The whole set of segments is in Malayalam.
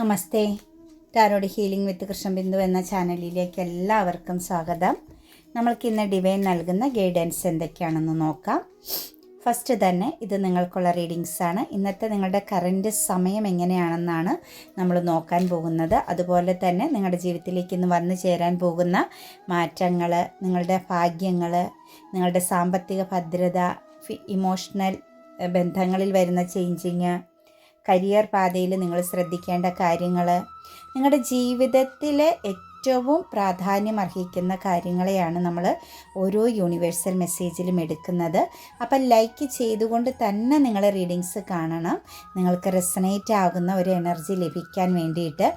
നമസ്തേ. ടാരോഡ് ഹീലിംഗ് വിത്ത് കൃഷ്ണബിന്ദു എന്ന ചാനലിലേക്ക് എല്ലാവർക്കും സ്വാഗതം. നമ്മൾക്കിന്ന് ഡിവൈൻ നൽകുന്ന ഗൈഡൻസ് എന്തൊക്കെയാണെന്ന് നോക്കാം. ഫസ്റ്റ് തന്നെ ഇത് നിങ്ങൾക്കുള്ള റീഡിങ്സാണ്. ഇന്നത്തെ നിങ്ങളുടെ കറൻറ്റ് സമയം എങ്ങനെയാണെന്നാണ് നമ്മൾ നോക്കാൻ പോകുന്നത്. അതുപോലെ തന്നെ നിങ്ങളുടെ ജീവിതത്തിലേക്ക് ഇന്ന് വന്നു ചേരാൻ പോകുന്ന മാറ്റങ്ങൾ, നിങ്ങളുടെ ഭാഗ്യങ്ങൾ, നിങ്ങളുടെ സാമ്പത്തിക ഭദ്രത, ഇമോഷണൽ ബന്ധങ്ങളിൽ വരുന്ന ചേഞ്ചിങ്, കരിയർ പാതയിൽ നിങ്ങൾ ശ്രദ്ധിക്കേണ്ട കാര്യങ്ങൾ, നിങ്ങളുടെ ജീവിതത്തിലെ ഏറ്റവും പ്രാധാന്യം അർഹിക്കുന്ന കാര്യങ്ങളെയാണ് നമ്മൾ ഓരോ യൂണിവേഴ്സൽ മെസ്സേജിലും എടുക്കുന്നത്. അപ്പം ലൈക്ക് ചെയ്തുകൊണ്ട് തന്നെ നിങ്ങൾ റീഡിങ്സ് കാണണം, നിങ്ങൾക്ക് റെസണേറ്റ് ആകുന്ന ഒരു എനർജി ലഭിക്കാൻ വേണ്ടിയിട്ട്.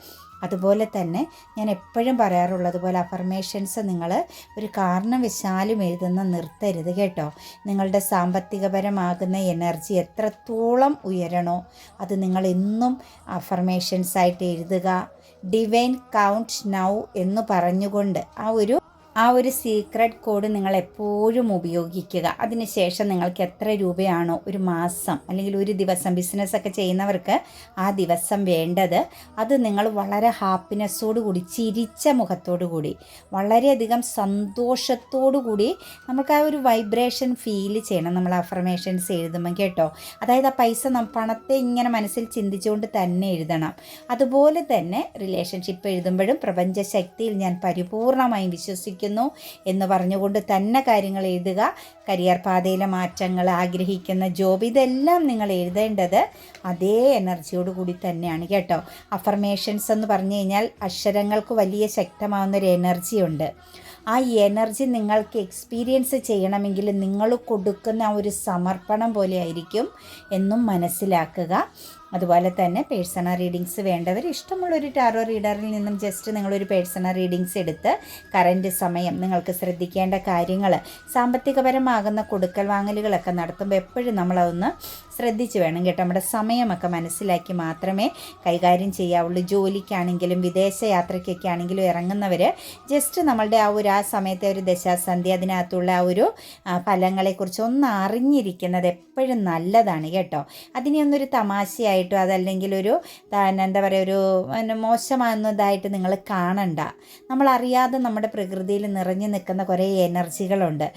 അതുപോലെ തന്നെ ഞാൻ എപ്പോഴും പറയാറുള്ളതുപോലെ അഫർമേഷൻസ് നിങ്ങൾ ഒരു കാരണവശാലും നിർത്തരുത് കേട്ടോ. നിങ്ങളുടെ സാമ്പത്തികപരമാകുന്ന എനർജി എത്രത്തോളം ഉയരണോ അത് നിങ്ങൾ എന്നും അഫർമേഷൻസായിട്ട് എഴുതുക. ഡിവൈൻ കൗണ്ട് നൗ എന്ന് പറഞ്ഞുകൊണ്ട് ആ ഒരു സീക്രട്ട് കോഡ് നിങ്ങൾ എപ്പോഴും ഉപയോഗിക്കുക. അതിനുശേഷം നിങ്ങൾക്ക് എത്ര രൂപയാണോ ഒരു മാസം അല്ലെങ്കിൽ ഒരു ദിവസം ബിസിനസ്സൊക്കെ ചെയ്യുന്നവർക്ക് ആ ദിവസം വേണ്ടത്, അത് നിങ്ങൾ വളരെ ഹാപ്പിനെസ്സോടു കൂടി, ചിരിച്ച മുഖത്തോടു കൂടി, വളരെയധികം സന്തോഷത്തോടു കൂടി നമുക്ക് ആ ഒരു വൈബ്രേഷൻ ഫീൽ ചെയ്യണം നമ്മൾ അഫർമേഷൻസ് എഴുതുമ്പോൾ കേട്ടോ. അതായത് ആ പൈസ പണത്തെ ഇങ്ങനെ മനസ്സിൽ ചിന്തിച്ചുകൊണ്ട് തന്നെ എഴുതണം. അതുപോലെ തന്നെ റിലേഷൻഷിപ്പ് എഴുതുമ്പോഴും പ്രപഞ്ചശക്തിയിൽ ഞാൻ പരിപൂർണമായും വിശ്വസിക്കുന്നു എന്ന് പറഞ്ഞുകൊണ്ട് തന്നെ കാര്യങ്ങൾ എഴുതുക. കരിയർ പാതയിലെ മാറ്റങ്ങൾ, ആഗ്രഹിക്കുന്ന ജോബ്, ഇതെല്ലാം നിങ്ങൾ എഴുതേണ്ടത് അതേ എനർജിയോട് കൂടി തന്നെയാണ് കേട്ടോ. അഫർമേഷൻസ് എന്ന് പറഞ്ഞു കഴിഞ്ഞാൽ അക്ഷരങ്ങൾക്ക് വലിയ ശക്തമാവുന്നൊരു എനർജിയുണ്ട്. ആ എനർജി നിങ്ങൾക്ക് എക്സ്പീരിയൻസ് ചെയ്യണമെങ്കിൽ നിങ്ങൾ കൊടുക്കുന്ന ആ ഒരു സമർപ്പണം പോലെ ആയിരിക്കും എന്നും മനസ്സിലാക്കുക. അതുപോലെ തന്നെ പേഴ്സണൽ റീഡിങ്സ് വേണ്ടവർ ഇഷ്ടമുള്ളൊരു ടാറോ റീഡറിൽ നിന്നും ജസ്റ്റ് നിങ്ങളൊരു പേഴ്സണൽ റീഡിങ്സ് എടുത്ത് കറൻറ്റ് സമയം, നിങ്ങൾക്ക് ശ്രദ്ധിക്കേണ്ട കാര്യങ്ങൾ, സാമ്പത്തികപരമാകുന്ന കൊടുക്കൽ വാങ്ങലുകളൊക്കെ നടത്തുമ്പോൾ എപ്പോഴും നമ്മളതൊന്ന് ശ്രദ്ധിച്ച് വേണം കേട്ടോ. നമ്മുടെ സമയമൊക്കെ മനസ്സിലാക്കി മാത്രമേ കൈകാര്യം ചെയ്യാവുള്ളൂ. ജോലിക്കാണെങ്കിലും വിദേശ യാത്രയ്ക്കൊക്കെ ആണെങ്കിലും ഇറങ്ങുന്നവർ ജസ്റ്റ് നമ്മളുടെ ആ സമയത്തെ ഒരു ദശാസന്ധി, അതിനകത്തുള്ള ആ ഒരു ഫലങ്ങളെക്കുറിച്ച് ഒന്ന് അറിഞ്ഞിരിക്കുന്നത് എപ്പോഴും നല്ലതാണ് കേട്ടോ. അതിനെയൊന്നൊരു തമാശയായി അതല്ലെങ്കിൽ ഒരു എന്താ പറയുക, ഒരു മോശമാകുന്നതായിട്ട് നിങ്ങൾ കാണണ്ട. നമ്മളറിയാതെ നമ്മുടെ പ്രകൃതിയിൽ നിറഞ്ഞു നിൽക്കുന്ന കുറേ എനർജികളുണ്ട്.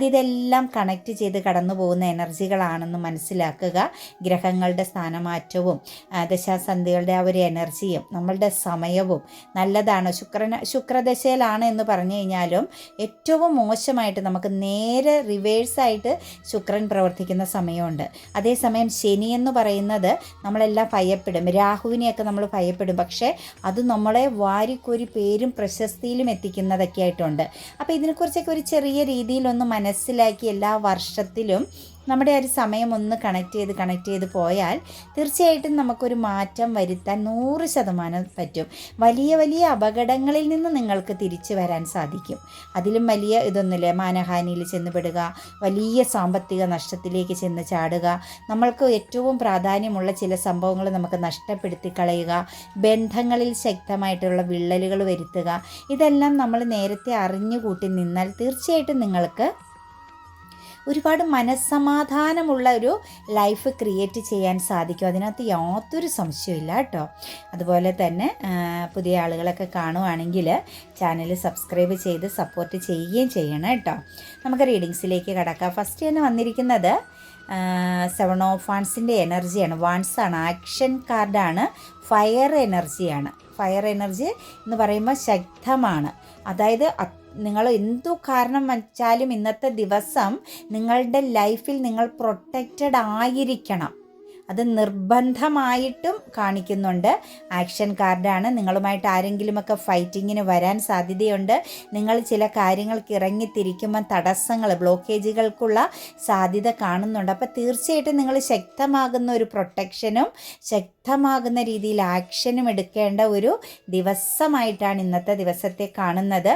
ഇതെല്ലാം കണക്റ്റ് ചെയ്ത് കടന്നു പോകുന്ന എനർജികളാണെന്ന് മനസ്സിലാക്കുക. ഗ്രഹങ്ങളുടെ സ്ഥാനമാറ്റവും ദശാസന്ധികളുടെ ആ ഒരു എനർജിയും നമ്മളുടെ സമയവും നല്ലതാണ്. ശുക്രദശയിലാണ് എന്ന് പറഞ്ഞു കഴിഞ്ഞാലും ഏറ്റവും മോശമായിട്ട് നമുക്ക് നേരെ റിവേഴ്സായിട്ട് ശുക്രൻ പ്രവർത്തിക്കുന്ന സമയമുണ്ട്. അതേസമയം ശനി എന്ന് പറയുന്നത് നമ്മളെല്ലാം ഭയപ്പെടും, രാഹുവിനെയൊക്കെ നമ്മൾ ഭയപ്പെടും. പക്ഷേ അത് നമ്മളെ വാരിക്കൊരു പേരും പ്രശസ്തിയിലും എത്തിക്കുന്നതൊക്കെ ആയിട്ടുണ്ട്. അപ്പോൾ ഇതിനെക്കുറിച്ചൊക്കെ ഒരു ചെറിയ രീതിയിലൊന്ന് മനസ്സിലാക്കി എല്ലാ വർഷത്തിലും നമ്മുടെ ഒരു സമയം ഒന്ന് കണക്ട് ചെയ്ത് പോയാൽ തീർച്ചയായിട്ടും നമുക്കൊരു മാറ്റം വരുത്താൻ 100% പറ്റും. വലിയ വലിയ അപകടങ്ങളിൽ നിന്ന് നിങ്ങൾക്ക് തിരിച്ചു വരാൻ സാധിക്കും. അതിലും വലിയ ഇതൊന്നുമില്ല. മാനഹാനിയിൽ ചെന്നുപെടുക, വലിയ സാമ്പത്തിക നഷ്ടത്തിലേക്ക് ചെന്ന് ചാടുക, നമ്മൾക്ക് ഏറ്റവും പ്രാധാന്യമുള്ള ചില സംഭവങ്ങൾ നമുക്ക് നഷ്ടപ്പെടുത്തി കളയുക, ബന്ധങ്ങളിൽ ശക്തമായിട്ടുള്ള വിള്ളലുകൾ വരുത്തുക, ഇതെല്ലാം നമ്മൾ നേരത്തെ അറിഞ്ഞുകൂട്ടി നിന്നാൽ തീർച്ചയായിട്ടും നിങ്ങൾക്ക് ഒരുപാട് മനസ്സമാധാനമുള്ള ഒരു ലൈഫ് ക്രിയേറ്റ് ചെയ്യാൻ സാധിക്കും. അതിനകത്ത് യാതൊരു സംശയമില്ല കേട്ടോ. അതുപോലെ തന്നെ പുതിയ ആളുകളൊക്കെ കാണുവാണെങ്കിൽ ചാനൽ സബ്സ്ക്രൈബ് ചെയ്ത് സപ്പോർട്ട് ചെയ്യുകയും ചെയ്യണം കേട്ടോ. നമുക്ക് റീഡിങ്സിലേക്ക് കടക്കാം. ഫസ്റ്റ് തന്നെ വന്നിരിക്കുന്നത് 7 ഓഫ് വാൻസിൻ്റെ എനർജിയാണ്. വാൻസാണ്, ആക്ഷൻ കാർഡാണ്, ഫയർ എനർജിയാണ്. ഫയർ എനർജി എന്ന് പറയുമ്പോൾ ശക്തമാണ്. അതായത് നിങ്ങൾ എന്തു കാരണം വച്ചാലും ഇന്നത്തെ ദിവസം നിങ്ങളുടെ ലൈഫിൽ നിങ്ങൾ പ്രൊട്ടക്റ്റഡ് ആയിരിക്കണം. അത് നിർബന്ധമായിട്ടും കാണിക്കുന്നുണ്ട്. ആക്ഷൻ കാർഡാണ്. നിങ്ങളുമായിട്ട് ആരെങ്കിലുമൊക്കെ ഫൈറ്റിങ്ങിന് വരാൻ സാധ്യതയുണ്ട്. നിങ്ങൾ ചില കാര്യങ്ങൾക്ക് ഇറങ്ങിത്തിരിക്കുമ്പോൾ തടസ്സങ്ങൾ, ബ്ലോക്കേജുകൾക്കുള്ള സാധ്യത കാണുന്നുണ്ട്. അപ്പോൾ തീർച്ചയായിട്ടും നിങ്ങൾ ശക്തമാകുന്ന ഒരു പ്രൊട്ടക്ഷനും ശക്തമാകുന്ന രീതിയിൽ ആക്ഷനും എടുക്കേണ്ട ഒരു ദിവസമായിട്ടാണ് ഇന്നത്തെ ദിവസത്തെ കാണുന്നത്.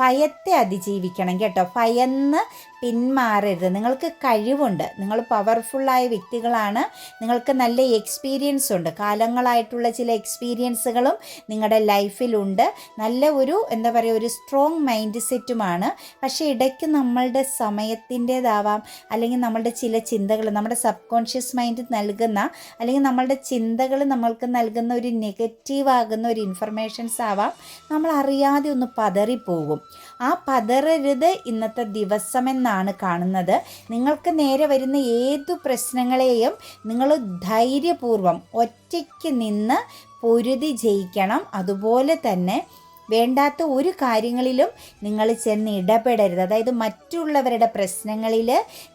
ഭയത്തെ അതിജീവിക്കണം കേട്ടോ. ഭയന്ന് പിന്മാറരുത്. നിങ്ങൾക്ക് കഴിവുണ്ട്, നിങ്ങൾ പവർഫുള്ളായ വ്യക്തികളാണ്, നിങ്ങൾക്ക് നല്ല എക്സ്പീരിയൻസ് ഉണ്ട്, കാലങ്ങളായിട്ടുള്ള ചില എക്സ്പീരിയൻസുകളും നിങ്ങളുടെ ലൈഫിലുണ്ട്, നല്ല ഒരു എന്താ പറയുക ഒരു സ്ട്രോങ് മൈൻഡ് സെറ്റുമാണ്. പക്ഷേ ഇടയ്ക്ക് നമ്മളുടെ സമയത്തിൻ്റേതാവാം, അല്ലെങ്കിൽ നമ്മളുടെ ചില ചിന്തകൾ, നമ്മുടെ സബ് കോൺഷ്യസ് മൈൻഡ് നൽകുന്ന അല്ലെങ്കിൽ നമ്മളുടെ ചിന്തകൾ നമ്മൾക്ക് നൽകുന്ന ഒരു നെഗറ്റീവ് ആകുന്ന ഒരു ഇൻഫർമേഷൻസ് ആവാം, നമ്മൾ അറിയാതെ ഒന്ന് പതറിപ്പോകും. ആ പതറരുത് ഇന്നത്തെ ദിവസമെന്നാണ് കാണുന്നത്. നിങ്ങൾക്ക് നേരെ വരുന്ന ഏതു പ്രശ്നങ്ങളെയും നിങ്ങൾ ധൈര്യപൂർവ്വം ഒറ്റയ്ക്ക് നിന്ന് പൊരുതി ജയിക്കണം. അതുപോലെ തന്നെ വേണ്ടാത്ത ഒരു കാര്യങ്ങളിലും നിങ്ങൾ ചെന്ന് ഇടപെടരുത്. അതായത് മറ്റുള്ളവരുടെ പ്രശ്നങ്ങളിൽ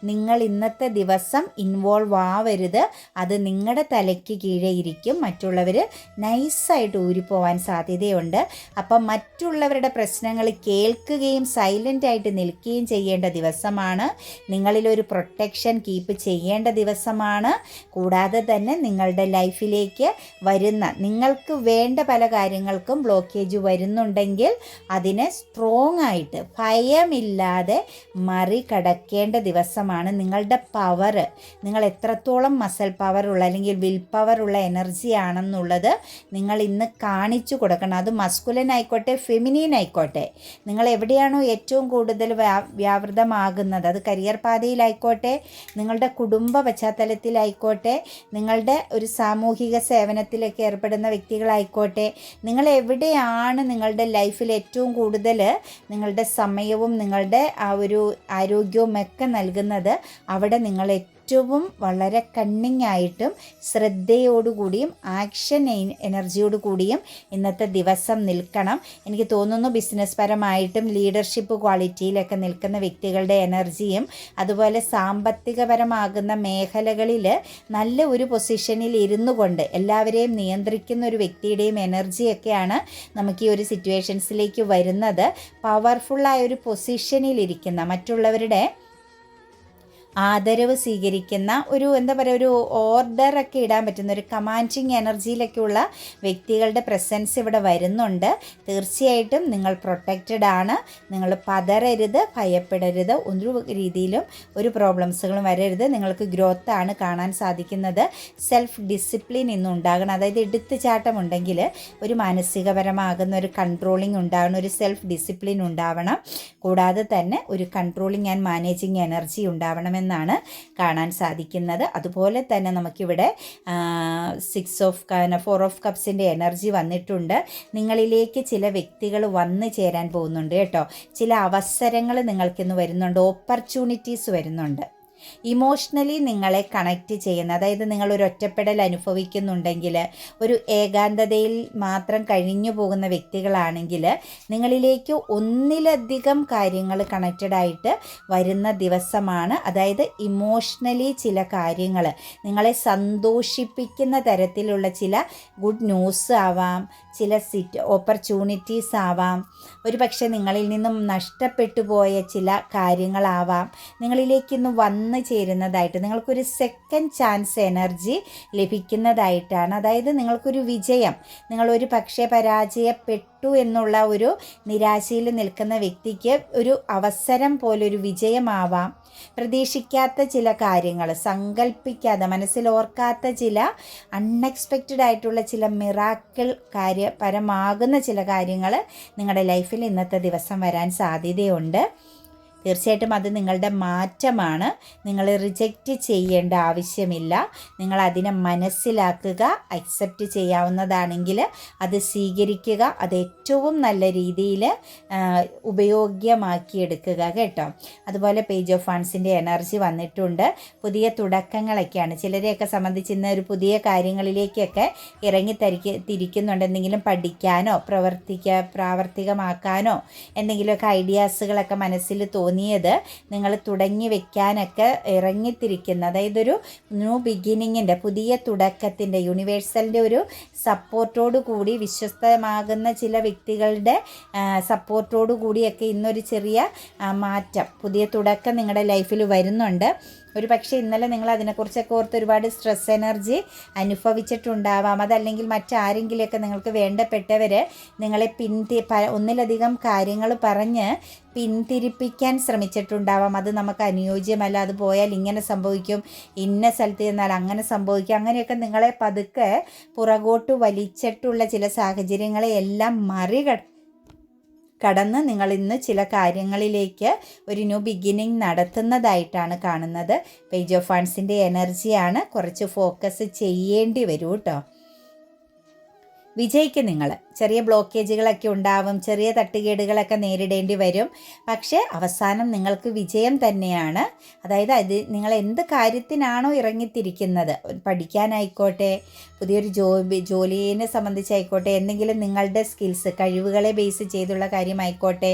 നിങ്ങൾ ഇന്നത്തെ ദിവസം ഇൻവോൾവ് ആവരുത്. അത് നിങ്ങളുടെ തലയ്ക്ക് കീഴേ ഇരിക്കും, മറ്റുള്ളവർ നൈസായിട്ട് ഊരിപ്പോവാൻ സാധ്യതയുണ്ട്. അപ്പം മറ്റുള്ളവരുടെ പ്രശ്നങ്ങൾ കേൾക്കുകയും സൈലൻ്റായിട്ട് നിൽക്കുകയും ചെയ്യേണ്ട ദിവസമാണ്. നിങ്ങളിലൊരു പ്രൊട്ടക്ഷൻ കീപ്പ് ചെയ്യേണ്ട ദിവസമാണ്. കൂടാതെ തന്നെ നിങ്ങളുടെ ലൈഫിലേക്ക് വരുന്ന നിങ്ങൾക്ക് വേണ്ട പല കാര്യങ്ങൾക്കും ബ്ലോക്കേജ് വരുന്നുണ്ടെങ്കിൽ അതിനെ സ്ട്രോങ് ആയിട്ട് ഭയമില്ലാതെ മറികടക്കേണ്ട ദിവസമാണ്. നിങ്ങളുടെ പവർ, നിങ്ങൾ എത്രത്തോളം മസിൽ പവറുള്ള അല്ലെങ്കിൽ വിൽ പവറുള്ള എനർജി ആണെന്നുള്ളത് നിങ്ങൾ ഇന്ന് കാണിച്ചു കൊടുക്കണം. അത് മസ്കുലൻ ആയിക്കോട്ടെ ഫെമിനീൻ ആയിക്കോട്ടെ, നിങ്ങൾ എവിടെയാണോ ഏറ്റവും കൂടുതൽ വ്യാവൃതമാകുന്നത്, അത് കരിയർ പാതയിലായിക്കോട്ടെ, നിങ്ങളുടെ കുടുംബ പശ്ചാത്തലത്തിലായിക്കോട്ടെ, നിങ്ങളുടെ ഒരു സാമൂഹിക സേവനത്തിലൊക്കെ ഏർപ്പെടുന്ന വ്യക്തികളായിക്കോട്ടെ, നിങ്ങൾ എവിടെയാണ് നിങ്ങളുടെ ലൈഫിൽ ഏറ്റവും കൂടുതൽ നിങ്ങളുടെ സമയവും നിങ്ങളുടെ ആ ഒരു ആരോഗ്യവും ഒക്കെ നൽകുന്നത്, അവിടെ നിങ്ങൾ ഏറ്റവും വളരെ കണ്ണിങ് ആയിട്ടും ശ്രദ്ധയോടുകൂടിയും ആക്ഷൻ എനർജിയോട് കൂടിയും ഇന്നത്തെ ദിവസം നിൽക്കണം. എനിക്ക് തോന്നുന്നു ബിസിനസ് പരമായിട്ടും ലീഡർഷിപ്പ് ക്വാളിറ്റിയിലൊക്കെ നിൽക്കുന്ന വ്യക്തികളുടെ എനർജിയും അതുപോലെ സാമ്പത്തികപരമാകുന്ന മേഖലകളിൽ നല്ല ഒരു പൊസിഷനിൽ ഇരുന്നു കൊണ്ട് എല്ലാവരെയും നിയന്ത്രിക്കുന്ന ഒരു വ്യക്തിയുടെയും എനർജിയൊക്കെയാണ് നമുക്ക് ഈ ഒരു സിറ്റുവേഷൻസിലേക്ക് വരുന്നത്. പവർഫുള്ളായ ഒരു പൊസിഷനിലിരിക്കുന്ന മറ്റുള്ളവരുടെ ആദരവ് സ്വീകരിക്കുന്ന ഒരു എന്താ പറയുക ഒരു ഓർഡറൊക്കെ ഇടാൻ പറ്റുന്ന ഒരു കമാൻഡിങ് എനർജിയിലൊക്കെയുള്ള വ്യക്തികളുടെ പ്രസൻസ് ഇവിടെ വരുന്നുണ്ട്. തീർച്ചയായിട്ടും നിങ്ങൾ പ്രൊട്ടക്റ്റഡ് ആണ്. നിങ്ങൾ പതറരുത്, ഭയപ്പെടരുത്, ഒരു രീതിയിലും ഒരു പ്രോബ്ലംസുകളും വരരുത്. നിങ്ങൾക്ക് ഗ്രോത്താണ് കാണാൻ സാധിക്കുന്നത്. സെൽഫ് ഡിസിപ്ലിൻ ഇന്നുണ്ടാകണം. അതായത് എടുത്തുചാട്ടം ഉണ്ടെങ്കിൽ ഒരു മാനസികപരമാകുന്ന ഒരു കൺട്രോളിങ് ഉണ്ടാകണം, ഒരു സെൽഫ് ഡിസിപ്ലിൻ ഉണ്ടാവണം. കൂടാതെ തന്നെ ഒരു കൺട്രോളിങ് ആൻഡ് മാനേജിങ് എനർജി ഉണ്ടാവണമെന്നാണ് കാണാൻ സാധിക്കുന്നത്. അതുപോലെ തന്നെ നമുക്കിവിടെ 4 ഓഫ് കപ്സിൻ്റെ എനർജി വന്നിട്ടുണ്ട്. നിങ്ങളിലേക്ക് ചില വ്യക്തികൾ വന്നു ചേരാൻ പോകുന്നുണ്ട് കേട്ടോ. ചില അവസരങ്ങൾ നിങ്ങൾക്കിന്ന് വരുന്നുണ്ട്, ഓപ്പർച്യൂണിറ്റീസ് വരുന്നുണ്ട്. ഇമോഷണലി നിങ്ങളെ കണക്റ്റ് ചെയ്യുന്ന, അതായത് നിങ്ങളൊരു ഒറ്റപ്പെടൽ അനുഭവിക്കുന്നുണ്ടെങ്കിൽ, ഒരു ഏകാന്തതയിൽ മാത്രം കഴിഞ്ഞു പോകുന്ന വ്യക്തികളാണെങ്കിൽ നിങ്ങളിലേക്ക് ഒന്നിലധികം കാര്യങ്ങൾ കണക്റ്റഡ് ആയിട്ട് വരുന്ന ദിവസമാണ്. അതായത് ഇമോഷണലി ചില കാര്യങ്ങൾ നിങ്ങളെ സന്തോഷിപ്പിക്കുന്ന തരത്തിലുള്ള ചില ഗുഡ് ന്യൂസ് ആവാം, ചില ഓപ്പർച്യൂണിറ്റീസ് ആവാം, ഒരു പക്ഷേ നിങ്ങളിൽ നിന്നും നഷ്ടപ്പെട്ടു പോയ ചില കാര്യങ്ങളാവാം നിങ്ങളിലേക്ക് ഇന്ന് വന്നു ചേരുന്നതായിട്ട്, നിങ്ങൾക്കൊരു സെക്കൻഡ് ചാൻസ് എനർജി ലഭിക്കുന്നതായിട്ടാണ്. അതായത് നിങ്ങൾക്കൊരു വിജയം, നിങ്ങളൊരു പക്ഷേ പരാജയപ്പെട്ടു എന്നുള്ള ഒരു നിരാശയിൽ നിൽക്കുന്ന വ്യക്തിക്ക് ഒരു അവസരം പോലൊരു വിജയമാവാം. പ്രതീക്ഷിക്കാത്ത ചില കാര്യങ്ങൾ, സങ്കല്പിക്കാതെ മനസ്സിൽ ഓർക്കാത്ത ചില അൺഎക്സ്പെക്റ്റഡ് ആയിട്ടുള്ള ചില മിറാക്കിൾ കാര്യപരമാകുന്ന ചില കാര്യങ്ങൾ നിങ്ങളുടെ ലൈഫിൽ ഇന്നത്തെ ദിവസം വരാൻ സാധ്യതയുണ്ട്. തീർച്ചയായിട്ടും അത് നിങ്ങളുടെ മാറ്റമാണ്. നിങ്ങൾ റിജക്റ്റ് ചെയ്യേണ്ട ആവശ്യമില്ല. നിങ്ങൾ അതിനെ മനസ്സിലാക്കുക, അക്സെപ്റ്റ് ചെയ്യാവുന്നതാണെങ്കിൽ അത് സ്വീകരിക്കുക, അത് ഏറ്റവും നല്ല രീതിയിൽ ഉപയോഗ്യമാക്കിയെടുക്കുക കേട്ടോ. അതുപോലെ പേജ് ഓഫ് വൺസിൻ്റെ എനർജി വന്നിട്ടുണ്ട്. പുതിയ തുടക്കങ്ങളൊക്കെയാണ് ചിലരെയൊക്കെ സംബന്ധിച്ച്. ഇന്ന് ഒരു പുതിയ കാര്യങ്ങളിലേക്കൊക്കെ തിരിക്കുന്നുണ്ട്. എന്തെങ്കിലും പഠിക്കാനോ പ്രാവർത്തികമാക്കാനോ എന്തെങ്കിലുമൊക്കെ ഐഡിയാസുകളൊക്കെ മനസ്സിൽ തോന്നിയത് നിങ്ങൾ തുടങ്ങി വെക്കാനൊക്കെ ഇറങ്ങിത്തിരിക്കുന്ന, അതായത് ഒരു ന്യൂ ബിഗിനിങ്ങിൻ്റെ, പുതിയ തുടക്കത്തിൻ്റെ, യൂണിവേഴ്സലിൻ്റെ ഒരു സപ്പോർട്ടോടു കൂടി, വിശ്വസ്തമാകുന്ന ചില വ്യക്തികളുടെ സപ്പോർട്ടോടു കൂടിയൊക്കെ ഇന്നൊരു ചെറിയ മാറ്റം, പുതിയ തുടക്കം നിങ്ങളുടെ ലൈഫിൽ വരുന്നുണ്ട്. ഒരു പക്ഷേ ഇന്നലെ നിങ്ങൾ അതിനെക്കുറിച്ചൊക്കെ ഓർത്ത് ഒരുപാട് സ്ട്രെസ് എനർജി അനുഭവിച്ചിട്ടുണ്ടാവാം. അതല്ലെങ്കിൽ മറ്റാരെങ്കിലുമൊക്കെ നിങ്ങൾക്ക് വേണ്ടപ്പെട്ടവർ നിങ്ങളെ ഒന്നിലധികം കാര്യങ്ങൾ പറഞ്ഞ് പിന്തിരിപ്പിക്കാൻ ശ്രമിച്ചിട്ടുണ്ടാവാം. അത് നമുക്ക് അനുയോജ്യമല്ല, അത് പോയാൽ ഇങ്ങനെ സംഭവിക്കും, ഇന്ന സ്ഥലത്ത് ചെന്നാൽ അങ്ങനെ സംഭവിക്കും, അങ്ങനെയൊക്കെ നിങ്ങളെ പതുക്കെ പുറകോട്ട് വലിച്ചിട്ടുള്ള ചില സാഹചര്യങ്ങളെ എല്ലാം കടന്ന് നിങ്ങൾ ഇന്ന് ചില കാര്യങ്ങളിലേക്ക് ഒരു ന്യൂ ബിഗിനിങ് നടത്തുന്നതായിട്ടാണ് കാണുന്നത്. പേജ് ഓഫ് വൺസിൻ്റെ എനർജിയാണ്. കുറച്ച് ഫോക്കസ് ചെയ്യേണ്ടി വരും കേട്ടോ. വിജയിക്കും. നിങ്ങൾ ചെറിയ ബ്ലോക്കേജുകളൊക്കെ ഉണ്ടാവും, ചെറിയ തട്ടുകേടുകളൊക്കെ നേരിടേണ്ടി വരും. പക്ഷേ അവസാനം നിങ്ങൾക്ക് വിജയം തന്നെയാണ്. അതായത് നിങ്ങൾ എന്ത് കാര്യത്തിനാണോ ഇറങ്ങിത്തിരിക്കുന്നത്, പഠിക്കാനായിക്കോട്ടെ, പുതിയൊരു ജോലിയെ സംബന്ധിച്ചായിക്കോട്ടെ, എന്തെങ്കിലും നിങ്ങളുടെ സ്കിൽസ് കഴിവുകളെ ബേസ് ചെയ്തുള്ള കാര്യമായിക്കോട്ടെ,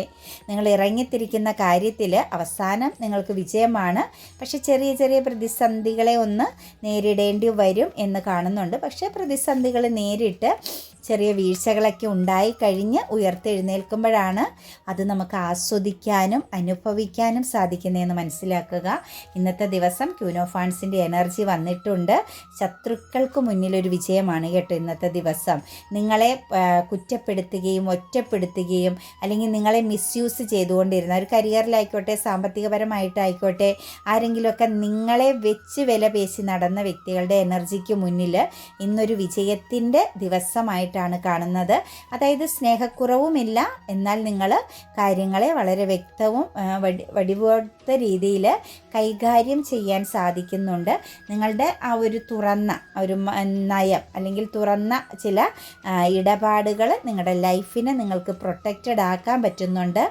നിങ്ങൾ ഇറങ്ങിത്തിരിക്കുന്ന കാര്യത്തിൽ അവസാനം നിങ്ങൾക്ക് വിജയമാണ്. പക്ഷെ ചെറിയ ചെറിയ പ്രതിസന്ധികളെ ഒന്ന് നേരിടേണ്ടി വരും എന്ന് കാണുന്നുണ്ട്. പക്ഷേ പ്രതിസന്ധികൾ നേരിട്ട് ചെറിയ വീഴ്ചകളൊക്കെ ഉണ്ടായിക്കഴിഞ്ഞ് ഉയർത്തെഴുന്നേൽക്കുമ്പോഴാണ് അത് നമുക്ക് ആസ്വദിക്കാനും അനുഭവിക്കാനും സാധിക്കുന്നതെന്ന് മനസ്സിലാക്കുക. ഇന്നത്തെ ദിവസം ക്യൂൻ ഓഫ് വാൻസിൻ്റെ എനർജി വന്നിട്ടുണ്ട്. ശത്രുക്കൾക്ക് മുന്നിലൊരു വിജയമാണ് കേട്ടോ ഇന്നത്തെ ദിവസം. നിങ്ങളെ കുറ്റപ്പെടുത്തുകയും ഒറ്റപ്പെടുത്തുകയും അല്ലെങ്കിൽ നിങ്ങളെ മിസ്യൂസ് ചെയ്തുകൊണ്ടിരുന്ന ഒരു കരിയറിലായിക്കോട്ടെ, സാമ്പത്തികപരമായിട്ടായിക്കോട്ടെ, ആരെങ്കിലുമൊക്കെ നിങ്ങളെ വെച്ച് വില പേശി നടന്ന വ്യക്തികളുടെ എനർജിക്ക് മുന്നിൽ ഇന്നൊരു വിജയത്തിൻ്റെ ദിവസമായിട്ടാണ് കാണുന്നത്. അതായത് സ്നേഹക്കുറവുമില്ല, എന്നാൽ നിങ്ങൾ കാര്യങ്ങളെ വളരെ വ്യക്തവും വടിവോത്ത രീതിയിൽ കൈകാര്യം ചെയ്യാൻ സാധിക്കുന്നുണ്ട്. നിങ്ങളുടെ ആ ഒരു തുറന്ന ഒരു നയം അല്ലെങ്കിൽ തുറന്ന ചില ഇടപാടുകൾ നിങ്ങളുടെ ലൈഫിനെ നിങ്ങൾക്ക് പ്രൊട്ടക്റ്റഡ് ആക്കാൻ പറ്റുന്നുണ്ട്.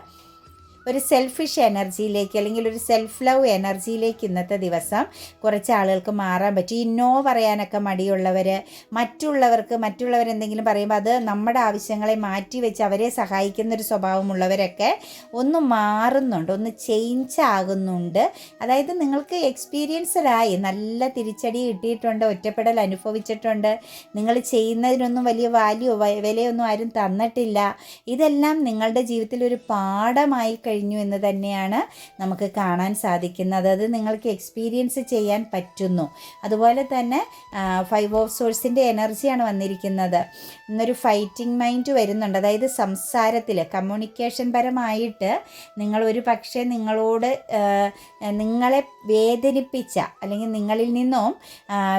ഒരു സെൽഫിഷ് എനർജിയിലേക്ക് അല്ലെങ്കിൽ ഒരു സെൽഫ് ലവ് എനർജിയിലേക്ക് ഇന്നത്തെ ദിവസം കുറച്ച് ആളുകൾക്ക് മാറാൻ പറ്റും. ഈ നോ പറയാനൊക്കെ മടിയുള്ളവർ, മറ്റുള്ളവരെന്തെങ്കിലും പറയുമ്പോൾ അത് നമ്മുടെ ആവശ്യങ്ങളെ മാറ്റി വെച്ച് അവരെ സഹായിക്കുന്നൊരു സ്വഭാവമുള്ളവരൊക്കെ ഒന്ന് മാറുന്നുണ്ട്, ഒന്ന് ചേഞ്ച് ആകുന്നുണ്ട്. അതായത് നിങ്ങൾക്ക് എക്സ്പീരിയൻസ്ഡായി, നല്ല തിരിച്ചടി കിട്ടിയിട്ടുണ്ട്, ഒറ്റപ്പെടൽ അനുഭവിച്ചിട്ടുണ്ട്, നിങ്ങൾ ചെയ്യുന്നതിനൊന്നും വലിയ വിലയൊന്നും ആരും തന്നിട്ടില്ല. ഇതെല്ലാം നിങ്ങളുടെ ജീവിതത്തിൽ ഒരു പാഠമായി കഴിഞ്ഞു എന്ന് തന്നെയാണ് നമുക്ക് കാണാൻ സാധിക്കുന്നത്. അത് നിങ്ങൾക്ക് എക്സ്പീരിയൻസ് ചെയ്യാൻ പറ്റുന്നു. അതുപോലെ തന്നെ 5 ഓഫ് സോഴ്സിൻ്റെ എനർജിയാണ് വന്നിരിക്കുന്നത്. ഇന്നൊരു ഫൈറ്റിംഗ് മൈൻഡ് വരുന്നുണ്ട്. അതായത് സംസാരത്തിൽ കമ്മ്യൂണിക്കേഷൻ പരമായിട്ട് നിങ്ങൾ ഒരു പക്ഷേ നിങ്ങളെ വേദനിപ്പിച്ച അല്ലെങ്കിൽ നിങ്ങളിൽ നിന്നും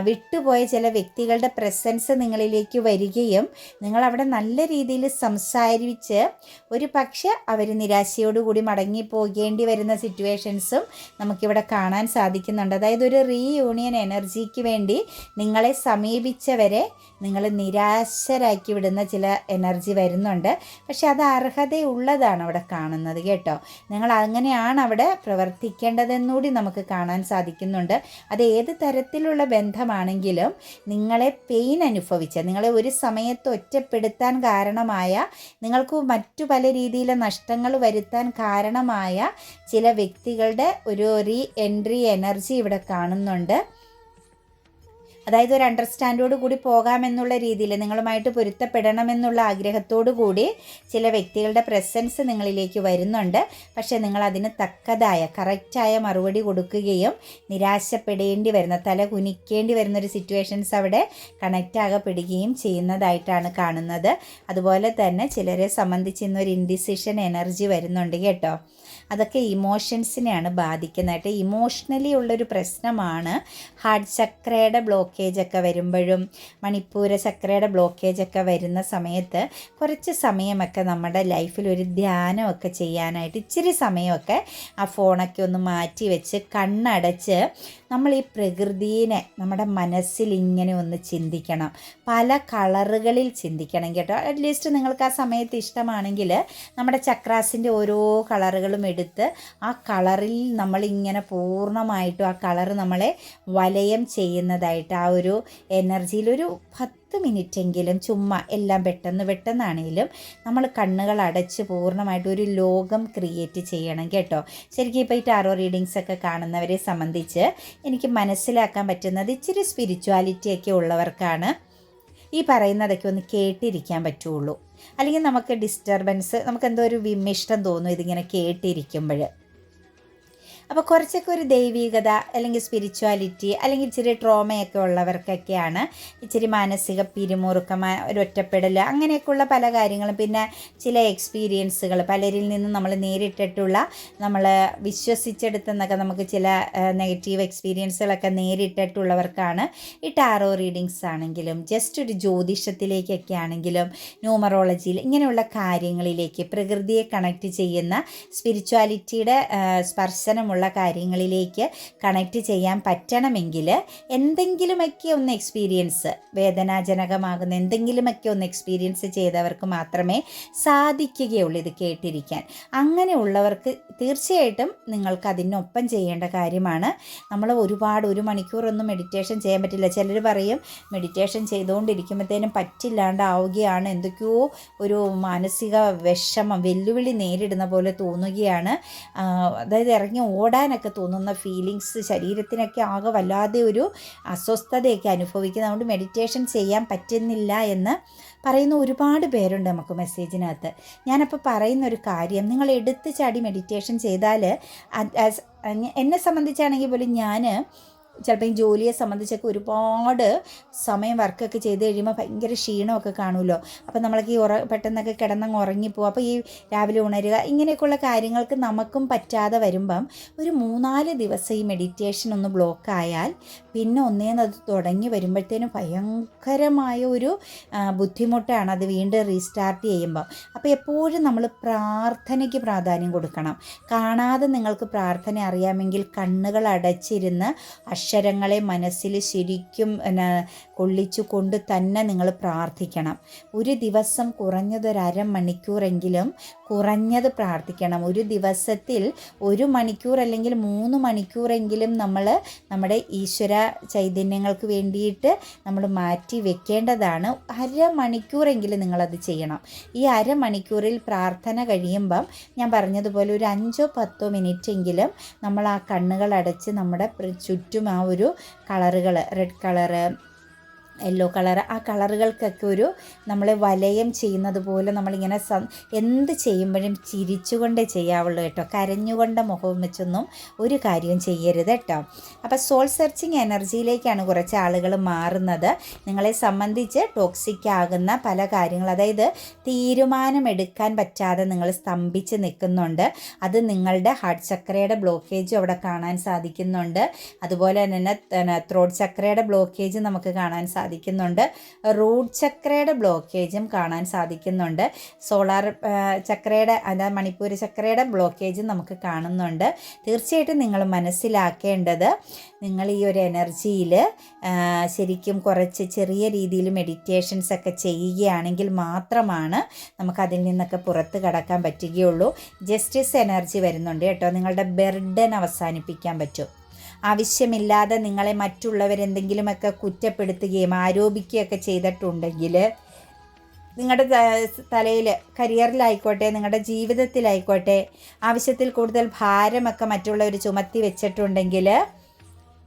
വിട്ടുപോയ ചില വ്യക്തികളുടെ പ്രസൻസ് നിങ്ങളിലേക്ക് വരികയും നിങ്ങളവിടെ നല്ല രീതിയിൽ സംസാരിച്ച് ഒരു പക്ഷേ അവർ നിരാശയോടുകൂടി മടങ്ങിപ്പോകേണ്ടി വരുന്ന സിറ്റുവേഷൻസും നമുക്കിവിടെ കാണാൻ സാധിക്കുന്നുണ്ട്. അതായത് ഒരു റീയൂണിയൻ എനർജിക്ക് വേണ്ടി നിങ്ങളെ സമീപിച്ചവരെ നിങ്ങൾ നിരാശരാക്കി വിടുന്ന ചില എനർജി വരുന്നുണ്ട്. പക്ഷെ അത് അർഹതയുള്ളതാണ് അവിടെ കാണുന്നത് കേട്ടോ. നിങ്ങൾ അങ്ങനെയാണ് അവിടെ പ്രവർത്തിക്കേണ്ടതെന്നുകൂടി നമുക്ക് കാണാൻ സാധിക്കുന്നുണ്ട്. അത് ഏത് തരത്തിലുള്ള ബന്ധമാണെങ്കിലും നിങ്ങളെ പെയിൻ അനുഭവിച്ച, നിങ്ങളെ ഒരു സമയത്ത് ഒറ്റപ്പെടുത്താൻ കാരണമായ, നിങ്ങൾക്ക് മറ്റു പല രീതിയിലെ നഷ്ടങ്ങൾ വരുത്താൻ കാരണമായ ചില വ്യക്തികളുടെ ഒരു റീ എൻട്രി എനർജി ഇവിടെ കാണുന്നുണ്ട്. അതായത് ഒരു അണ്ടർസ്റ്റാൻഡോട് കൂടി പോകാമെന്നുള്ള രീതിയിൽ, നിങ്ങളുമായിട്ട് പൊരുത്തപ്പെടണമെന്നുള്ള ആഗ്രഹത്തോടു കൂടി ചില വ്യക്തികളുടെ പ്രസൻസ് നിങ്ങളിലേക്ക് വരുന്നുണ്ട്. പക്ഷേ നിങ്ങൾ അതിന് തക്കതായ കറക്റ്റായ മറുപടി കൊടുക്കുകയും നിരാശപ്പെടേണ്ടി വരുന്ന, തല കുനിക്കേണ്ടി വരുന്നൊരു സിറ്റുവേഷൻസ് അവിടെ കണക്റ്റ് ആകപ്പെടുകയും ചെയ്യുന്നതായിട്ടാണ് കാണുന്നത്. അതുപോലെ തന്നെ ചിലരെ സംബന്ധിച്ച് ഇന്നൊരു ഇൻഡിസിഷൻ എനർജി വരുന്നുണ്ട് കേട്ടോ. അതൊക്കെ ഇമോഷൻസിനെയാണ് ബാധിക്കുന്നതായിട്ട്. ഇമോഷണലി ഉള്ളൊരു പ്രശ്നമാണ്. ഹാർട്ട് ചക്രയുടെ ബ്ലോക്കേജൊക്കെ വരുമ്പോഴും മണിപ്പൂര ചക്രയുടെ ബ്ലോക്കേജൊക്കെ വരുന്ന സമയത്ത് കുറച്ച് സമയമൊക്കെ നമ്മുടെ ലൈഫിൽ ഒരു ധ്യാനമൊക്കെ ചെയ്യാനായിട്ട് ഇച്ചിരി സമയമൊക്കെ ആ ഫോണൊക്കെ ഒന്ന് മാറ്റി വെച്ച് കണ്ണടച്ച് നമ്മൾ ഈ പ്രകൃതിയെ നമ്മുടെ മനസ്സിൽ ഇങ്ങനെ ഒന്ന് ചിന്തിക്കണം. പല കളറുകളിൽ ചിന്തിക്കണം കേട്ടോ. അറ്റ്ലീസ്റ്റ് നിങ്ങൾക്ക് ആ സമയത്ത് ഇഷ്ടമാണെങ്കിൽ നമ്മുടെ ചക്രാസിൻ്റെ ഓരോ കളറുകളും എടുത്ത് ആ കളറിൽ നമ്മളിങ്ങനെ പൂർണ്ണമായിട്ടും ആ കളറ് നമ്മളെ വലയം ചെയ്യുന്നതായിട്ട് ആ ഒരു എനർജിയിലൊരു 10 മിനിറ്റെങ്കിലും ചുമ്മാ എല്ലാം പെട്ടെന്നാണെങ്കിലും നമ്മൾ കണ്ണുകൾ അടച്ച് പൂർണ്ണമായിട്ട് ഒരു ലോകം ക്രിയേറ്റ് ചെയ്യണം കേട്ടോ. ശരിക്കും ഇപ്പോൾ ഈ ടാറോ റീഡിങ്സൊക്കെ കാണുന്നവരെ സംബന്ധിച്ച് എനിക്ക് മനസ്സിലാക്കാൻ പറ്റുന്നത് ഇച്ചിരി സ്പിരിച്വാലിറ്റിയൊക്കെ ഉള്ളവർക്കാണ് ഈ പറയുന്നതൊക്കെ ഒന്ന് കേട്ടിരിക്കാൻ പറ്റുള്ളൂ. അല്ലെങ്കിൽ നമുക്ക് ഡിസ്റ്റർബൻസ്, നമുക്ക് എന്തോ ഒരു വിമിഷ്ടം തോന്നും ഇതിങ്ങനെ കേട്ടിരിക്കുമ്പോൾ. അപ്പോൾ കുറച്ചൊക്കെ ഒരു ദൈവികത അല്ലെങ്കിൽ സ്പിരിച്വാലിറ്റി അല്ലെങ്കിൽ ഇച്ചിരി ട്രോമയൊക്കെ ഉള്ളവർക്കൊക്കെയാണ് ഇച്ചിരി മാനസിക പിരിമുറുക്കം, ഒരു ഒറ്റപ്പെടൽ, അങ്ങനെയൊക്കെയുള്ള പല കാര്യങ്ങളും, പിന്നെ ചില എക്സ്പീരിയൻസുകൾ പലരിൽ നിന്നും നമ്മൾ നേരിട്ടിട്ടുള്ള, നമ്മൾ വിശ്വസിച്ചെടുത്തെന്നൊക്കെ നമുക്ക് ചില നെഗറ്റീവ് എക്സ്പീരിയൻസുകളൊക്കെ നേരിട്ടിട്ടുള്ളവർക്കാണ് ഈ ടാറോ റീഡിങ്സ് ആണെങ്കിലും ജസ്റ്റ് ഒരു ജ്യോതിഷത്തിലേക്കൊക്കെ ആണെങ്കിലും ന്യൂമറോളജിയിൽ ഇങ്ങനെയുള്ള കാര്യങ്ങളിലേക്ക് പ്രകൃതിയെ കണക്റ്റ് ചെയ്യുന്ന സ്പിരിച്വാലിറ്റിയുടെ സ്പർശനമുള്ള കാര്യങ്ങളിലേക്ക് കണക്റ്റ് ചെയ്യാൻ പറ്റണമെങ്കിൽ എന്തെങ്കിലുമൊക്കെ ഒന്ന് എക്സ്പീരിയൻസ്, വേദനാജനകമാകുന്ന എന്തെങ്കിലുമൊക്കെ ഒന്ന് എക്സ്പീരിയൻസ് ചെയ്തവർക്ക് മാത്രമേ സാധിക്കുകയുള്ളൂ ഇത് കേട്ടിരിക്കാൻ. അങ്ങനെയുള്ളവർക്ക് തീർച്ചയായിട്ടും നിങ്ങൾക്ക് അതിനൊപ്പം ചെയ്യേണ്ട കാര്യമാണ്. നമ്മൾ ഒരു മണിക്കൂറൊന്നും മെഡിറ്റേഷൻ ചെയ്യാൻ പറ്റില്ല. ചിലർ പറയും മെഡിറ്റേഷൻ ചെയ്തുകൊണ്ടിരിക്കുമ്പോഴത്തേനും പറ്റില്ലാണ്ടാവുകയാണ്, എന്തൊക്കെയോ ഒരു മാനസിക വിഷമം, വെല്ലുവിളി നേരിടുന്ന പോലെ തോന്നുകയാണ്, അതായത് ഇറങ്ങി ഓടാനൊക്കെ തോന്നുന്ന ഫീലിങ്സ്, ശരീരത്തിനൊക്കെ ആകെ വല്ലാതെ ഒരു അസ്വസ്ഥതയൊക്കെ അനുഭവിക്കുന്നത്, അതുകൊണ്ട് മെഡിറ്റേഷൻ ചെയ്യാൻ പറ്റുന്നില്ല എന്ന് പറയുന്ന ഒരുപാട് പേരുണ്ട് നമുക്ക് മെസ്സേജിനകത്ത്. ഞാനപ്പോൾ പറയുന്നൊരു കാര്യം, നിങ്ങൾ എടുത്ത് ചാടി മെഡിറ്റേഷൻ ചെയ്താൽ, എന്നെ സംബന്ധിച്ചാണെങ്കിൽ പോലും ഞാൻ ചിലപ്പോൾ ഈ ജോലിയെ സംബന്ധിച്ചൊക്കെ ഒരുപാട് സമയം വർക്കൊക്കെ ചെയ്ത് കഴിയുമ്പോൾ ഭയങ്കര ക്ഷീണമൊക്കെ കാണുമല്ലോ. അപ്പോൾ നമ്മൾക്ക് ഈ പെട്ടെന്നൊക്കെ കിടന്നങ്ങ് ഉറങ്ങിപ്പോവും. അപ്പോൾ ഈ രാവിലെ ഉണരുക ഇങ്ങനെയൊക്കെയുള്ള കാര്യങ്ങൾക്ക് നമുക്കും പറ്റാതെ വരുമ്പം ഒരു 3-4 ദിവസം ഈ മെഡിറ്റേഷൻ ഒന്ന് ബ്ലോക്കായാൽ പിന്നെ ഒന്നേന്നത് തുടങ്ങി വരുമ്പോഴത്തേനും ഭയങ്കരമായ ഒരു ബുദ്ധിമുട്ടാണ് അത് വീണ്ടും റീസ്റ്റാർട്ട് ചെയ്യുമ്പം. അപ്പോൾ എപ്പോഴും നമ്മൾ പ്രാർത്ഥനയ്ക്ക് പ്രാധാന്യം കൊടുക്കണം. കാണാതെ നിങ്ങൾക്ക് പ്രാർത്ഥന അറിയാമെങ്കിൽ കണ്ണുകൾ അടച്ചിരുന്ന് അക്ഷരങ്ങളെ മനസ്സിൽ ശരിക്കും കൊള്ളിച്ചു കൊണ്ട് തന്നെ നിങ്ങൾ പ്രാർത്ഥിക്കണം. ഒരു ദിവസം കുറഞ്ഞതൊരു അരമണിക്കൂറെങ്കിലും കുറഞ്ഞത് പ്രാർത്ഥിക്കണം. ഒരു ദിവസത്തിൽ 1 മണിക്കൂർ അല്ലെങ്കിൽ 3 മണിക്കൂറെങ്കിലും നമ്മൾ നമ്മുടെ ഈശ്വര ചൈതന്യങ്ങൾക്ക് വേണ്ടിയിട്ട് നമ്മൾ മാറ്റി വെക്കേണ്ടതാണ്. അരമണിക്കൂറെങ്കിലും നിങ്ങളത് ചെയ്യണം. ഈ അരമണിക്കൂറിൽ പ്രാർത്ഥന കഴിയുമ്പം ഞാൻ പറഞ്ഞതുപോലെ ഒരു 5-10 മിനിറ്റെങ്കിലും നമ്മൾ ആ കണ്ണുകൾ അടച്ച് നമ്മുടെ ചുറ്റും ആ ഒരു കളറുകൾ, റെഡ് കളറ്, യെല്ലോ കളർ, ആ കളറുകൾക്കൊക്കെ ഒരു നമ്മളെ വലയം ചെയ്യുന്നത് പോലെ നമ്മളിങ്ങനെ എന്ത് ചെയ്യുമ്പോഴും ചിരിച്ചുകൊണ്ടേ ചെയ്യാവുള്ളൂ കേട്ടോ. കരഞ്ഞുകൊണ്ട് മുഖം വെച്ചൊന്നും ഒരു കാര്യവും ചെയ്യരുത് കേട്ടോ. അപ്പോൾ സോൾ സെർച്ചിങ് എനർജിയിലേക്കാണ് കുറച്ച് ആളുകൾ മാറുന്നത്. നിങ്ങളെ സംബന്ധിച്ച് ടോക്സിക് ആകുന്ന പല കാര്യങ്ങൾ, അതായത് തീരുമാനമെടുക്കാൻ പറ്റാതെ നിങ്ങൾ സ്തംഭിച്ച് നിൽക്കുന്നുണ്ട്. അത് നിങ്ങളുടെ ഹാർട്ട് ചക്രയുടെ ബ്ലോക്കേജും അവിടെ കാണാൻ സാധിക്കുന്നുണ്ട്. അതുപോലെ തന്നെ ത്രോട്ട് ചക്രയുടെ ബ്ലോക്കേജ് നമുക്ക് കാണാൻ സാധിക്കുന്നുണ്ട്. റൂട്ട് ചക്രയുടെ ബ്ലോക്കേജും കാണാൻ സാധിക്കുന്നുണ്ട്. സോളാർ ചക്രയുടെ, അതായത് മണിപ്പൂർ ചക്രയുടെ ബ്ലോക്കേജും നമുക്ക് കാണുന്നുണ്ട്. തീർച്ചയായിട്ടും നിങ്ങൾ മനസ്സിലാക്കേണ്ടത്, നിങ്ങൾ ഈ ഒരു എനർജിയിൽ ശരിക്കും കുറച്ച് ചെറിയ രീതിയിൽ മെഡിറ്റേഷൻസ് ഒക്കെ ചെയ്യുകയാണെങ്കിൽ മാത്രമാണ് നമുക്കതിൽ നിന്നൊക്കെ പുറത്ത് കടക്കാൻ പറ്റുകയുള്ളൂ. ജസ്റ്റിസ് എനർജി വരുന്നുണ്ട് കേട്ടോ. നിങ്ങളുടെ ബർഡൻ അവസാനിപ്പിക്കാൻ പറ്റും. ആവശ്യമില്ലാതെ നിങ്ങളെ മറ്റുള്ളവരെന്തെങ്കിലുമൊക്കെ കുറ്റപ്പെടുത്തുകയും ആരോപിക്കുകയൊക്കെ ചെയ്തിട്ടുണ്ടെങ്കിൽ നിങ്ങളുടെ തലയിൽ, കരിയറിലായിക്കോട്ടെ നിങ്ങളുടെ ജീവിതത്തിലായിക്കോട്ടെ, ആവശ്യത്തിൽ കൂടുതൽ ഭാരമൊക്കെ മറ്റുള്ളവർ ചുമത്തി വെച്ചിട്ടുണ്ടെങ്കിൽ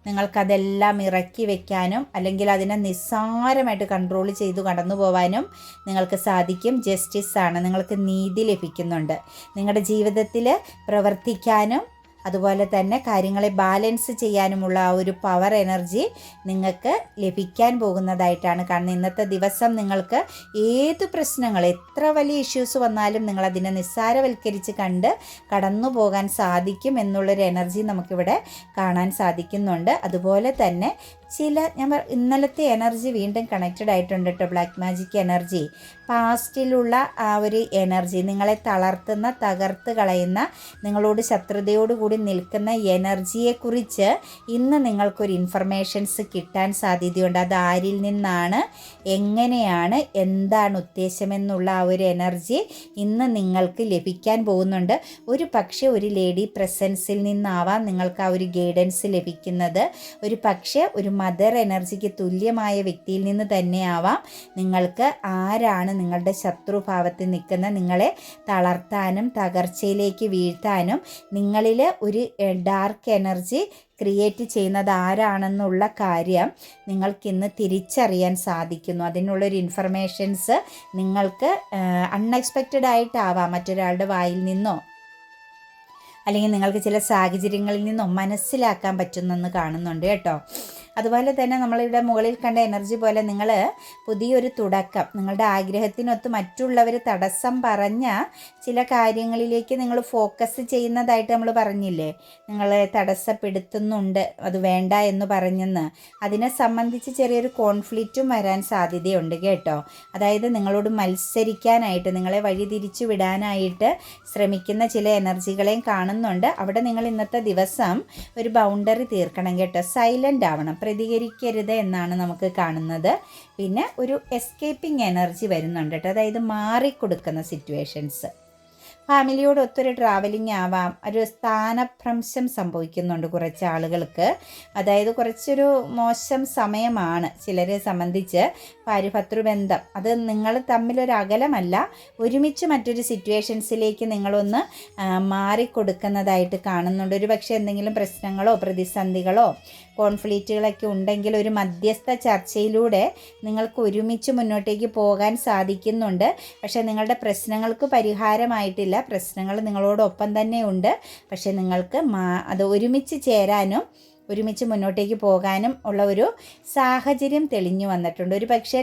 നിങ്ങൾക്കതെല്ലാം ഇറക്കി വയ്ക്കാനും അല്ലെങ്കിൽ അതിനെ നിസ്സാരമായിട്ട് കൺട്രോൾ ചെയ്തു കടന്നു പോകാനും നിങ്ങൾക്ക് സാധിക്കും. ജസ്റ്റിസാണ്, നിങ്ങൾക്ക് നീതി ലഭിക്കുന്നുണ്ട്. നിങ്ങളുടെ ജീവിതത്തിൽ പ്രവർത്തിക്കാനും അതുപോലെ തന്നെ കാര്യങ്ങളെ ബാലൻസ് ചെയ്യാനുമുള്ള ആ ഒരു പവർ എനർജി നിങ്ങൾക്ക് ലഭിക്കാൻ പോകുന്നതായിട്ടാണ് കാണുന്നത്. ഇന്നത്തെ ദിവസം നിങ്ങൾക്ക് ഏത് പ്രശ്നങ്ങൾ, എത്ര വലിയ ഇഷ്യൂസ് വന്നാലും നിങ്ങളതിനെ നിസ്സാരവൽക്കരിച്ച് കണ്ട് കടന്നു പോകാൻ സാധിക്കും എന്നുള്ളൊരു എനർജി നമുക്കിവിടെ കാണാൻ സാധിക്കുന്നുണ്ട്. അതുപോലെ തന്നെ ഇന്നലത്തെ എനർജി വീണ്ടും കണക്റ്റഡ് ആയിട്ടുണ്ട് കേട്ടോ. ബ്ലാക്ക് മാജിക് എനർജി, പാസ്റ്റിലുള്ള ആ ഒരു എനർജി, നിങ്ങളെ തളർത്തുന്ന, തകർത്ത് കളയുന്ന, നിങ്ങളോട് ശത്രുതയോടുകൂടി നിൽക്കുന്ന എനർജിയെക്കുറിച്ച് ഇന്ന് നിങ്ങൾക്കൊരു ഇൻഫർമേഷൻസ് കിട്ടാൻ സാധ്യതയുണ്ട്. അത് ആരിൽ നിന്നാണ്, എങ്ങനെയാണ്, എന്താണ് ഉദ്ദേശമെന്നുള്ള ആ ഒരു എനർജി ഇന്ന് നിങ്ങൾക്ക് ലഭിക്കാൻ പോകുന്നുണ്ട്. ഒരു പക്ഷേ ഒരു ലേഡി പ്രസൻസിൽ നിന്നാവാം നിങ്ങൾക്ക് ആ ഒരു ഗൈഡൻസ് ലഭിക്കുന്നത്. ഒരു പക്ഷേ ഒരു മദർ എനർജിക്ക് തുല്യമായ വ്യക്തിയിൽ നിന്ന് തന്നെയാവാം നിങ്ങൾക്ക് ആരാണ് നിങ്ങളുടെ ശത്രുഭാവത്തിൽ നിൽക്കുന്ന, നിങ്ങളെ തളർത്താനും തകർച്ചയിലേക്ക് വീഴ്ത്താനും നിങ്ങളിൽ ഒരു ഡാർക്ക് എനർജി ക്രിയേറ്റ് ചെയ്യുന്നത് ആരാണെന്നുള്ള കാര്യം നിങ്ങൾക്കിന്ന് തിരിച്ചറിയാൻ സാധിക്കുന്നു. അതിനുള്ളൊരു ഇൻഫർമേഷൻസ് നിങ്ങൾക്ക് അൺഎക്സ്പെക്റ്റഡ് ആയിട്ടാവാം, മറ്റൊരാളുടെ വായിൽ നിന്നോ അല്ലെങ്കിൽ നിങ്ങൾക്ക് ചില സാഹചര്യങ്ങളിൽ നിന്നും മനസ്സിലാക്കാൻ പറ്റുന്നെന്ന് കാണുന്നുണ്ട് കേട്ടോ. അതുപോലെ തന്നെ നമ്മളിവിടെ മുകളിൽ കണ്ട എനർജി പോലെ നിങ്ങൾ പുതിയൊരു തുടക്കം, നിങ്ങളുടെ ആഗ്രഹത്തിനൊത്ത് മറ്റുള്ളവർ തടസ്സം പറഞ്ഞ ചില കാര്യങ്ങളിലേക്ക് നിങ്ങൾ ഫോക്കസ് ചെയ്യുന്നതായിട്ട് നമ്മൾ പറഞ്ഞില്ലേ, നിങ്ങളെ തടസ്സപ്പെടുത്തുന്നുണ്ട് അത് വേണ്ട എന്ന് പറഞ്ഞെന്ന്. അതിനെ സംബന്ധിച്ച് ചെറിയൊരു കോൺഫ്ലിക്റ്റും വരാൻ സാധ്യതയുണ്ട് കേട്ടോ. അതായത് നിങ്ങളോട് മത്സരിക്കാനായിട്ട്, നിങ്ങളെ വഴിതിരിച്ചു വിടാനായിട്ട് ശ്രമിക്കുന്ന ചില എനർജികളെയും കാണുന്നുണ്ട്. അവിടെ നിങ്ങൾ ഇന്നത്തെ ദിവസം ഒരു ബൗണ്ടറി തീർക്കണം കേട്ടോ. സൈലൻ്റ് ആവണം, പ്രതികരിക്കരുത് എന്നാണ് നമുക്ക് കാണുന്നത്. പിന്നെ ഒരു എസ്കേപ്പിംഗ് എനർജി വരുന്നുണ്ട് കേട്ടോ. അതായത് മാറിക്കൊടുക്കുന്ന സിറ്റുവേഷൻസ്, ഫാമിലിയോടൊത്തൊരു ട്രാവലിംഗ് ആവാം. ഒരു സ്ഥാനഭ്രംശം സംഭവിക്കുന്നുണ്ട് കുറച്ച് ആളുകൾക്ക്. അതായത് കുറച്ചൊരു മോശം സമയമാണ് ചിലരെ സംബന്ധിച്ച്. ഭാര്യ-ഭർതൃബന്ധം അത് നിങ്ങൾ തമ്മിലൊരു അകലമല്ല, ഒരുമിച്ച് മറ്റൊരു സിറ്റുവേഷൻസിലേക്ക് നിങ്ങളൊന്ന് മാറിക്കൊടുക്കുന്നതായിട്ട് കാണുന്നുണ്ട്. ഒരു പക്ഷേ എന്തെങ്കിലും പ്രശ്നങ്ങളോ പ്രതിസന്ധികളോ കോൺഫ്ലിക്റ്റുകളൊക്കെ ഉണ്ടെങ്കിൽ ഒരു മധ്യസ്ഥ ചർച്ചയിലൂടെ നിങ്ങൾക്ക് ഒരുമിച്ച് മുന്നോട്ടേക്ക് പോകാൻ സാധിക്കുന്നുണ്ട്. പക്ഷേ നിങ്ങളുടെ പ്രശ്നങ്ങൾക്ക് പരിഹാരമായിട്ടില്ല, പ്രശ്നങ്ങൾ നിങ്ങളോടൊപ്പം തന്നെ ഉണ്ട്. പക്ഷേ നിങ്ങൾക്ക് അത് ഒരുമിച്ച് ചേരാനും ഒരുമിച്ച് മുന്നോട്ടേക്ക് പോകാനും ഉള്ള ഒരു സാഹചര്യം തെളിഞ്ഞു വന്നിട്ടുണ്ട്. ഒരു പക്ഷേ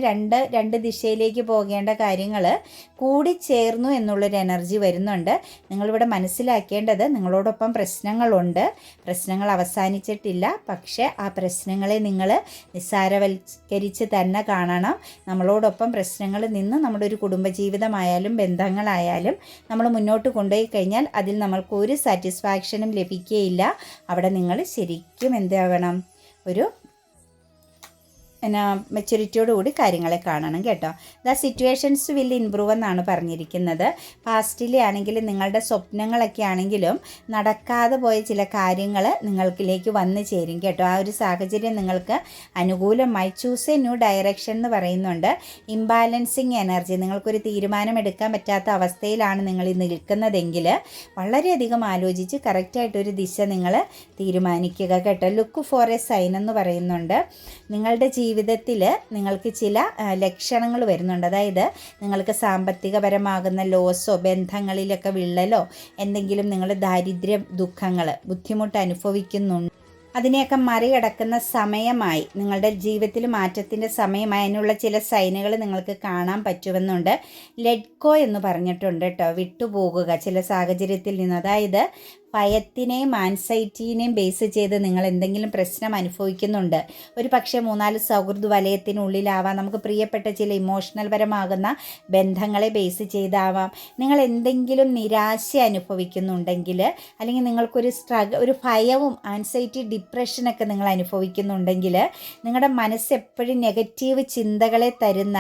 രണ്ട് ദിശയിലേക്ക് പോകേണ്ട കാര്യങ്ങൾ കൂടിച്ചേർന്നു എന്നുള്ളൊരു എനർജി വരുന്നുണ്ട്. നിങ്ങളിവിടെ മനസ്സിലാക്കേണ്ടത് നിങ്ങളോടൊപ്പം പ്രശ്നങ്ങളുണ്ട്, പ്രശ്നങ്ങൾ അവസാനിച്ചിട്ടില്ല. പക്ഷേ ആ പ്രശ്നങ്ങളെ നിങ്ങൾ നിസ്സാരവൽക്കരിച്ച് തന്നെ കാണണം. നമ്മളോടൊപ്പം പ്രശ്നങ്ങൾ നിന്ന് നമ്മുടെ ഒരു കുടുംബജീവിതമായാലും ബന്ധങ്ങളായാലും നമ്മൾ മുന്നോട്ട് കൊണ്ടുപോയി കഴിഞ്ഞാൽ അതിൽ നമ്മൾക്ക് ഒരു സാറ്റിസ്ഫാക്ഷനും ലഭിക്കുകയില്ല. അവിടെ നിങ്ങൾ ശരിക്കും എന്താവണം, ഒരു മെച്യൂരിറ്റിയോടുകൂടി കാര്യങ്ങളെ കാണണം കേട്ടോ. ദ സിറ്റുവേഷൻസ് വിൽ ഇംപ്രൂവ് എന്നാണ് പറഞ്ഞിരിക്കുന്നത്. പാസ്റ്റിലെ ആണെങ്കിലും നിങ്ങളുടെ സ്വപ്നങ്ങളൊക്കെ ആണെങ്കിലും നടക്കാതെ പോയ ചില കാര്യങ്ങൾ നിങ്ങൾക്കിലേക്ക് വന്നു ചേരും കേട്ടോ. ആ ഒരു സാഹചര്യം നിങ്ങൾക്ക് അനുകൂലമായി ചൂസ് എ ന്യൂ ഡയറക്ഷൻ എന്ന് പറയുന്നുണ്ട്. ഇംബാലൻസിങ് എനർജി, നിങ്ങൾക്കൊരു തീരുമാനം എടുക്കാൻ പറ്റാത്ത അവസ്ഥയിലാണ് നിങ്ങൾ നിൽക്കുന്നതെങ്കിൽ വളരെയധികം ആലോചിച്ച് കറക്റ്റായിട്ടൊരു ദിശ നിങ്ങൾ തീരുമാനിക്കുക കേട്ടോ. ലുക്ക് ഫോർ എ സൈൻ എന്ന് പറയുന്നുണ്ട്. നിങ്ങളുടെ ജീവിതത്തിൽ നിങ്ങൾക്ക് ചില ലക്ഷണങ്ങൾ വരുന്നുണ്ട്. അതായത് നിങ്ങൾക്ക് സാമ്പത്തികപരമാകുന്ന ലോസോ ബന്ധങ്ങളിലൊക്കെ വിള്ളലോ എന്തെങ്കിലും നിങ്ങൾ ദാരിദ്ര്യ ദുഃഖങ്ങൾ ബുദ്ധിമുട്ട് അനുഭവിക്കുന്നുണ്ട്, അതിനെയൊക്കെ മറികടക്കുന്ന സമയമായി, നിങ്ങളുടെ ജീവിതത്തിൽ മാറ്റത്തിൻ്റെ സമയമായി അതിനുള്ള ചില സൈനുകൾ നിങ്ങൾക്ക് കാണാൻ പറ്റുമെന്നുണ്ട്. ലെറ്റ് ഗോ എന്ന് പറഞ്ഞിട്ടുണ്ട് കേട്ടോ. വിട്ടുപോകുക ചില സാഹചര്യത്തിൽ നിന്ന്. അതായത് ഭയത്തിനെയും ആൻസൈറ്റിനെയും ബേസ് ചെയ്ത് നിങ്ങൾ എന്തെങ്കിലും പ്രശ്നം അനുഭവിക്കുന്നുണ്ട്. ഒരു പക്ഷേ 3-4 സൗഹൃദ വലയത്തിനുള്ളിലാവാം. നമുക്ക് പ്രിയപ്പെട്ട ചില ഇമോഷണൽ പരമാകുന്ന ബന്ധങ്ങളെ ബേസ് ചെയ്താവാം. നിങ്ങൾ എന്തെങ്കിലും നിരാശ അനുഭവിക്കുന്നുണ്ടെങ്കിൽ, അല്ലെങ്കിൽ നിങ്ങൾക്കൊരു ഒരു ഭയവും ആൻസൈറ്റി ഡിപ്രഷനൊക്കെ നിങ്ങൾ അനുഭവിക്കുന്നുണ്ടെങ്കിൽ, നിങ്ങളുടെ മനസ്സ് എപ്പോഴും നെഗറ്റീവ് ചിന്തകളെ തരുന്ന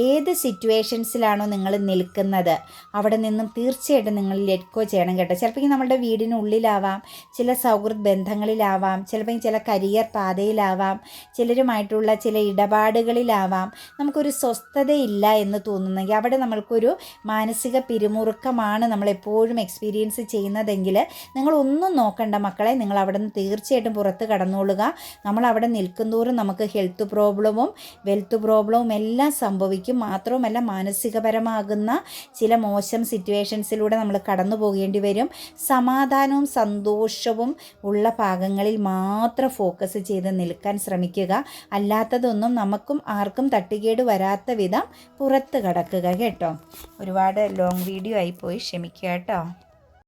ഏത് സിറ്റുവേഷൻസിലാണോ നിങ്ങൾ നിൽക്കുന്നത് അവിടെ നിന്നും തീർച്ചയായിട്ടും നിങ്ങൾ ലെറ്റ് ഗോ ചെയ്യണം കേട്ടോ. ചിലപ്പോൾ നമ്മുടെ ഉള്ളിലാവാം, ചില സൗഹൃദ ബന്ധങ്ങളിലാവാം, ചിലപ്പോൾ ചില കരിയർ പാതയിലാവാം, ചിലരുമായിട്ടുള്ള ചില ഇടപാടുകളിലാവാം. നമുക്കൊരു സ്വസ്ഥതയില്ല എന്ന് തോന്നുന്നെങ്കിൽ അവിടെ നമ്മൾക്കൊരു മാനസിക പിരിമുറുക്കമാണ് നമ്മളെപ്പോഴും എക്സ്പീരിയൻസ് ചെയ്യുന്നതെങ്കിൽ നിങ്ങളൊന്നും നോക്കണ്ട മക്കളെ, നിങ്ങൾ അവിടെ നിന്ന് തീർച്ചയായിട്ടും പുറത്ത് കടന്നോളുക. നമ്മളവിടെ നിൽക്കുന്തോറും നമുക്ക് ഹെൽത്ത് പ്രോബ്ലവും വെൽത്ത് പ്രോബ്ലവും എല്ലാം സംഭവിക്കും. മാത്രവുമല്ല മാനസികപരമാകുന്ന ചില മോശം സിറ്റുവേഷൻസിലൂടെ നമ്മൾ കടന്നു പോകേണ്ടി വരും. സമാധാനവും സന്തോഷവും ഉള്ള ഭാഗങ്ങളിൽ മാത്രം ഫോക്കസ് ചെയ്ത് നിൽക്കാൻ ശ്രമിക്കുക. അല്ലാത്തതൊന്നും നമുക്കും ആർക്കും തട്ടുകേട് വരാത്ത വിധം പുറത്ത് കടക്കുക കേട്ടോ. ഒരുപാട് ലോങ് വീഡിയോ ആയിപ്പോയി, ക്ഷമിക്കുക കേട്ടോ.